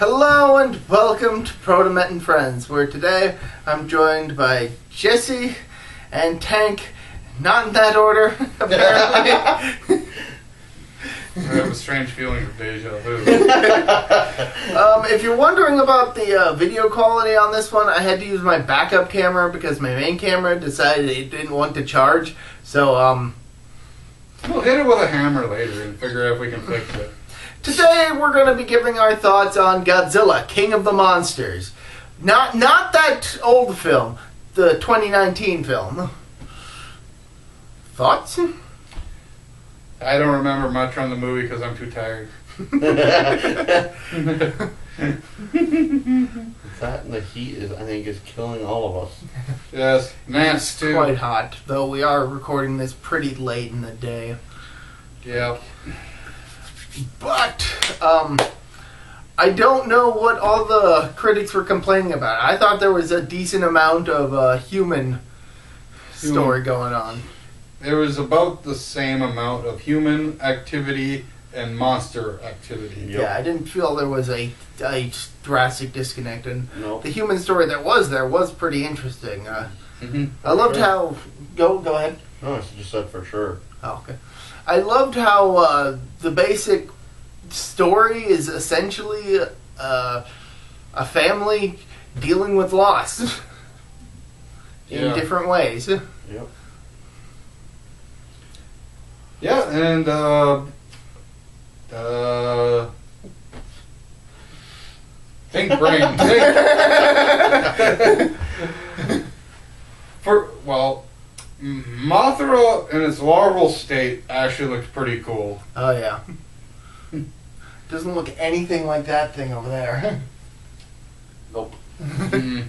Hello and welcome to ProtoMet and Friends, where today I'm joined by Jesse and Tank, not in that order, apparently. I have a strange feeling of deja vu. If you're wondering about the video quality on this one, I had to use my backup camera because my main camera decided it didn't want to charge. So, We'll hit it with a hammer later and figure out if we can fix it. today we're going to be giving our thoughts on Godzilla, King of the Monsters. Not that old film, the 2019 film. Thoughts? I don't remember much from the movie because I'm too tired. That and the heat is, I think, is killing all of us. Yes, Nance It's too. quite hot, though we are recording this pretty late in the day. Yeah. But, I don't know what all the critics were complaining about. I thought there was a decent amount of human story going on. There was about the same amount of human activity and monster activity. Yep. Yeah, I didn't feel there was a drastic disconnect, and Nope. the human story that was there was pretty interesting. Mm-hmm. I loved Sure. how... Go ahead. No, I just said for sure. Oh, okay. I loved how the basic story is essentially a family dealing with loss in Yeah. different ways. Yep. Yeah, and think brain. Mothra in its larval state actually looks pretty cool. Oh, yeah. Doesn't look anything like that thing over there. Nope. Mhm.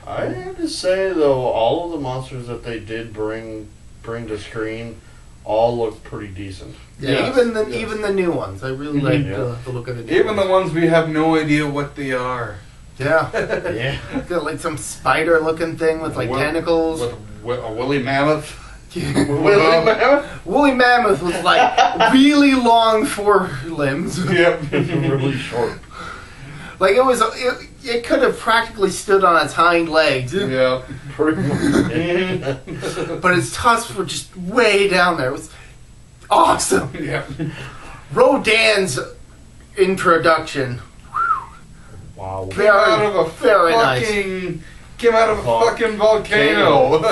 I have to say though, all of the monsters that they did bring to screen all look pretty decent. Yeah, Yes, even yes. the new ones. I really Mhm. like Yeah. the look of the new Even the ones. ones we have no idea what they are. Yeah. Yeah. Got like some spider-looking thing with like Wo- tentacles. With a woolly mammoth. Woolly mammoth with like really long forelimbs. Yep. Really short. Like it could have practically stood on its hind legs, Yeah. Pretty much. but its tusks were just way down there. It was awesome. Yeah. Rodan's introduction. Wow. Came out of a very nice. Came out of a fucking volcano.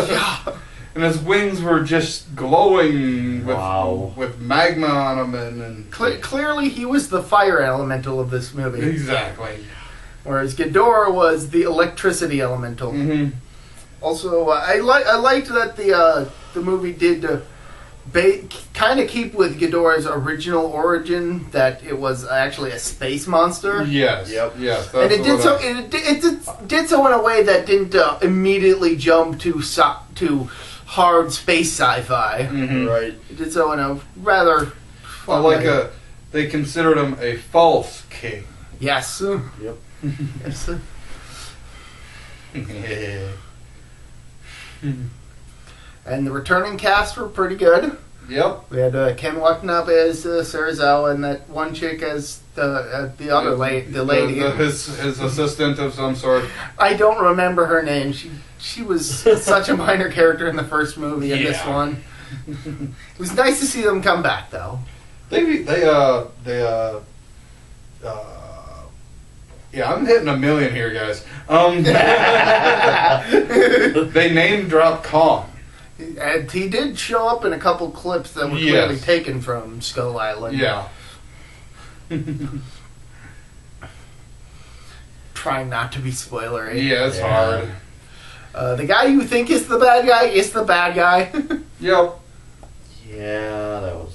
And his wings were just glowing with Wow. with magma on them and Clearly, he was the fire elemental of this movie, exactly. whereas Ghidorah was the electricity elemental. Mm-hmm. Also, I liked that the movie did kind of keep with Ghidorah's original origin, that it was actually a space monster. Yes. Yep. Yes. And That's it did what so. It did so in a way that didn't immediately jump to hard space sci-fi. Mhm. Right. It did so in a rather Well, fun like way. they considered him a false king. Yes. Yep. Yes. And the returning cast were pretty good. Yep. We had Ken Watanabe as Serizawa, and that one chick as the other lady. His assistant of some sort. I don't remember her name. She was such a minor character in the first movie and this Yeah. one. It was nice to see them come back, though. Yeah, I'm hitting a million here, guys. They name drop Kong. And he did show up in a couple clips that were Yes. clearly taken from Skull Island. Yeah. Trying not to be spoilery. Yeah, it's Yeah. hard. The guy you think is the bad guy is the bad guy. Yep. Yeah, that was.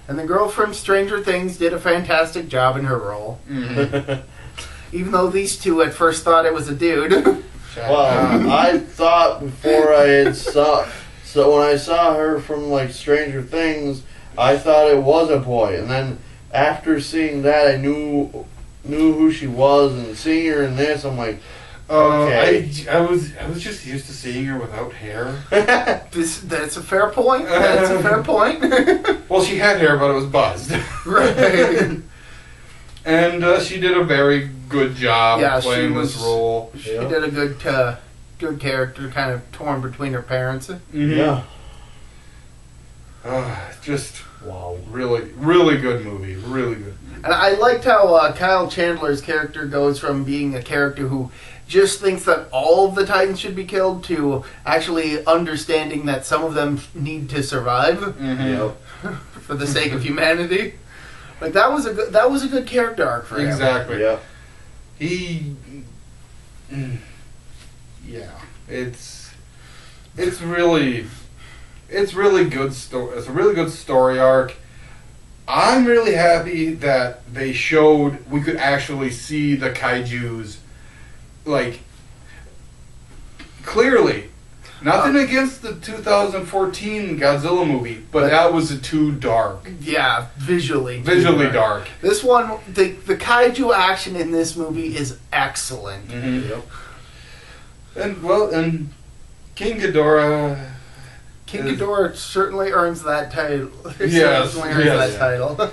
And the girl from Stranger Things did a fantastic job in her role. Mhm. Even though these two at first thought it was a dude. Well, I thought before I had saw. So when I saw her from like Stranger Things, I thought it was a boy, and then after seeing that, I knew who she was, and seeing her in this, I'm like, okay. I was just used to seeing her without hair. That's a fair point. That's a fair point. Well, she had hair, but it was buzzed. Right. And she did a very good job playing this role. She did a good character, kind of torn between her parents. Mm-hmm. Yeah. Just really, really good movie. Really good. And I liked how Kyle Chandler's character goes from being a character who just thinks that all of the Titans should be killed to actually understanding that some of them need to survive for the sake of humanity. Like that was a good character arc for him. Exactly. Yeah. It's really good story. It's a really good story arc. I'm really happy that we could actually see the kaijus, like, clearly. Nothing against the 2014 Godzilla movie, but that was too dark. Yeah, visually dark. This one, the kaiju action in this movie is excellent. Mm-hmm. Yep. And King Ghidorah. King Ghidorah certainly earns that title. Yes, that title.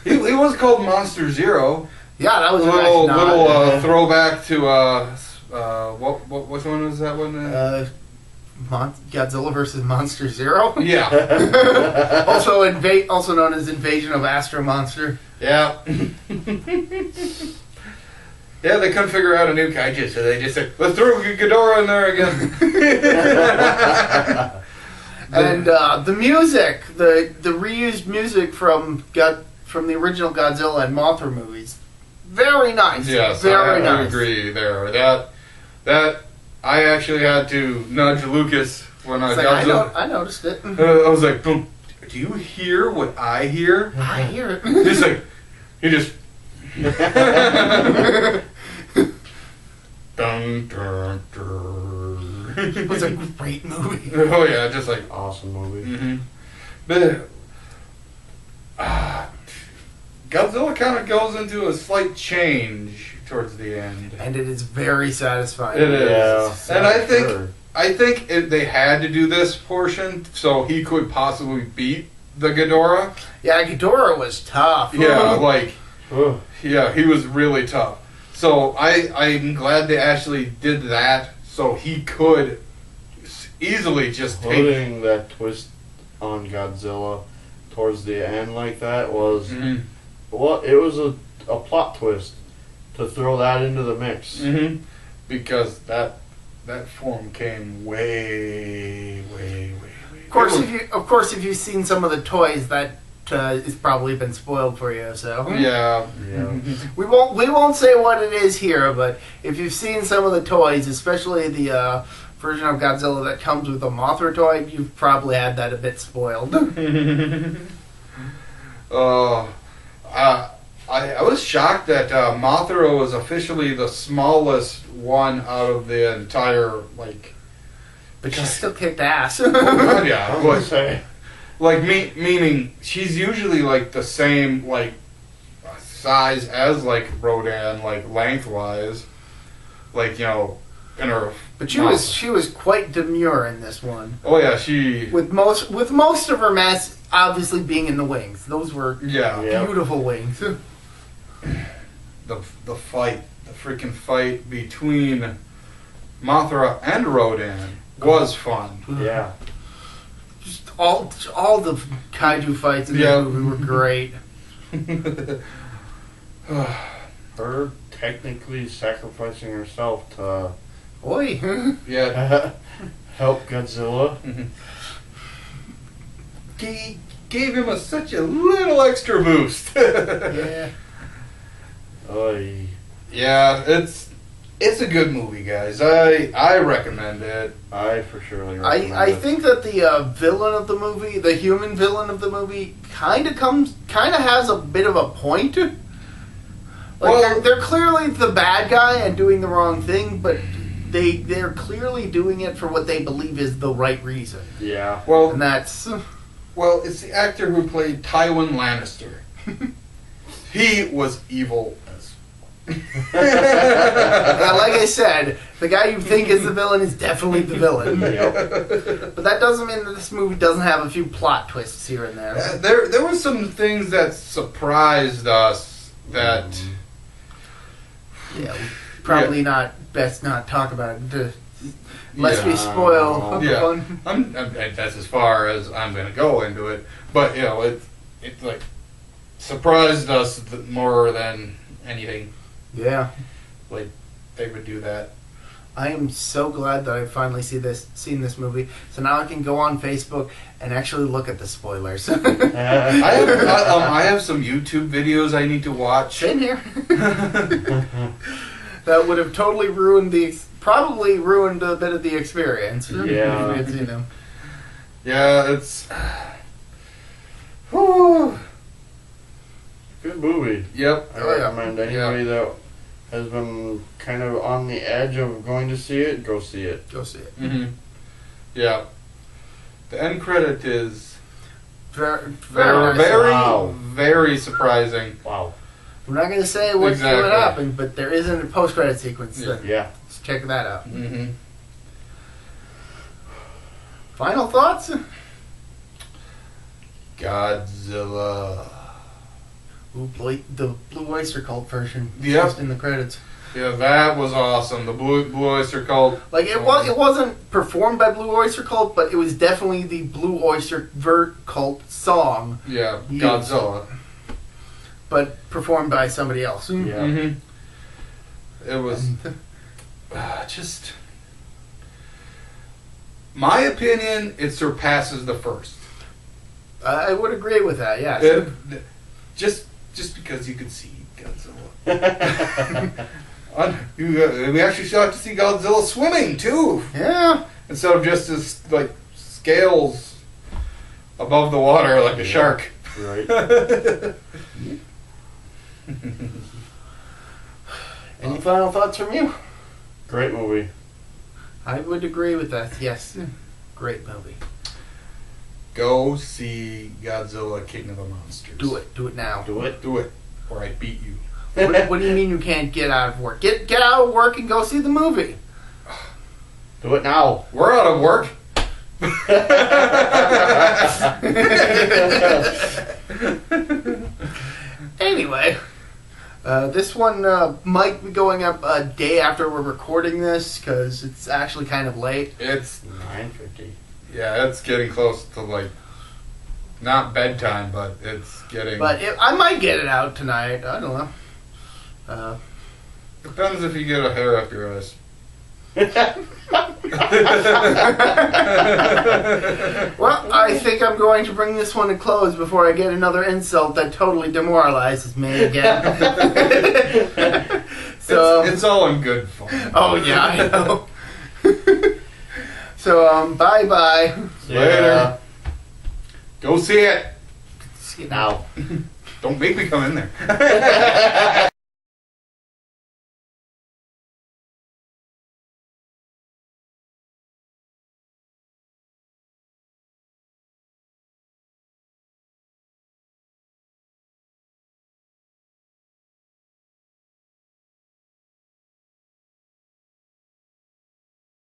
He was called Monster Zero. Yeah, that was a little throwback to what one was that one? Godzilla versus Monster Zero. Yeah. also known as Invasion of Astro Monster. Yeah. Yeah, they couldn't figure out a new kaiju, so they just said, "Let's throw Ghidorah in there again." And the music, the reused music from the original Godzilla and Mothra movies, very nice. Yes, very nice. I agree there. That I actually had to nudge Lucas when I got I noticed it. I was like, "Do you hear what I hear?" I hear it. He's like, he just. Dun, dun, dun. It was a great movie. Oh yeah, just like awesome movie. Mm-hmm. But Godzilla kind of goes into a slight change towards the end, and it is very satisfying. It is, yeah, and I think they had to do this portion so he could possibly beat the Ghidorah. Yeah, Ghidorah was tough. Yeah, yeah, he was really tough. So I'm glad they actually did that, so he could easily just putting that twist on Godzilla towards the end like that was it was a plot twist to throw that into the mix because that form came way. Of course, if you've seen some of the toys, that it's probably been spoiled for you. So yeah. we won't say what it is here, but if you've seen some of the toys, especially the version of Godzilla that comes with a Mothra toy, you've probably had that a bit spoiled. I was shocked that Mothra was officially the smallest one out of the entire But she still kicked ass. Oh God, yeah. I was gonna say. Meaning she's usually the same size as Rodan, lengthwise, in her. But she was quite demure in this one. Oh yeah, she with most of her mass obviously being in the wings. Those were beautiful wings. The freaking fight between Mothra and Rodan was fun. Yeah. Just all the kaiju fights in the movie were great. Her technically sacrificing herself to help Godzilla. He gave him such a little extra boost. Yeah. Yeah, it's a good movie, guys. I recommend it. I for sure recommend I it. think that the villain of the movie, the human villain of the movie, kind of has a bit of a point. They're clearly the bad guy and doing the wrong thing, but they're clearly doing it for what they believe is the right reason. Yeah. And that's it's the actor who played Tywin Lannister. He was evil as. Now, like I said, the guy you think is the villain is definitely the villain. Yep. But that doesn't mean that this movie doesn't have a few plot twists here and there. There were some things that surprised us, that. Yeah, probably not. Best not talk about it. Lest we spoil the Yeah. fun. That's as far as I'm going to go into it. But, you know, it like, surprised us more than anything. Yeah. Like, they would do that. I am so glad that I finally seen this movie. So now I can go on Facebook and actually look at the spoilers. I have some YouTube videos I need to watch. Same here. That would have totally probably ruined a bit of the experience. Yeah. If we had seen them. Yeah, it's... Whew. Good movie. Yep. I recommend anybody that has been kind of on the edge of going to see it, go see it. Go see it. Mm-hmm. Yeah. The end credit is Very, Wow. very surprising. Wow. We're not going to say what Exactly. happened, but there isn't a post-credit sequence. Yeah. So Yeah. let's check that out. Mm-hmm. Final thoughts? Godzilla. Ooh, the Blue Oyster Cult version. Yep. Just in the credits. Yeah, that was awesome. The Blue Oyster Cult. Like it wasn't performed by Blue Oyster Cult, but it was definitely the Blue Oyster Cult song, Yeah, Yeah. Godzilla. but performed by somebody else. Yeah. Mm-hmm. It was just my opinion. It surpasses the first. I would agree with that. Yes. Just because you could see Godzilla. We actually got to see Godzilla swimming too, Yeah. instead of just his like scales above the water like a shark. Right. Any final thoughts from you? Great movie. I would agree with that. Yes. Great movie. Go see Godzilla King of the Monsters. Do it. Do it now. Do it. Do it, or I beat you. What do you mean you can't get out of work? Get out of work and go see the movie. Do it now. We're out of work. Anyway, this one might be going up a day after we're recording this because it's actually kind of late. It's 9:50. yeah, it's getting close to like not bedtime, but it's getting. But I might get it out tonight. I don't know. Depends if you get a hair up your eyes. Well, I think I'm going to bring this one to close before I get another insult that totally demoralizes me again. So it's all in good fun. oh yeah, I know. So bye bye. Later. Go see it. See you Now. Don't make me come in there.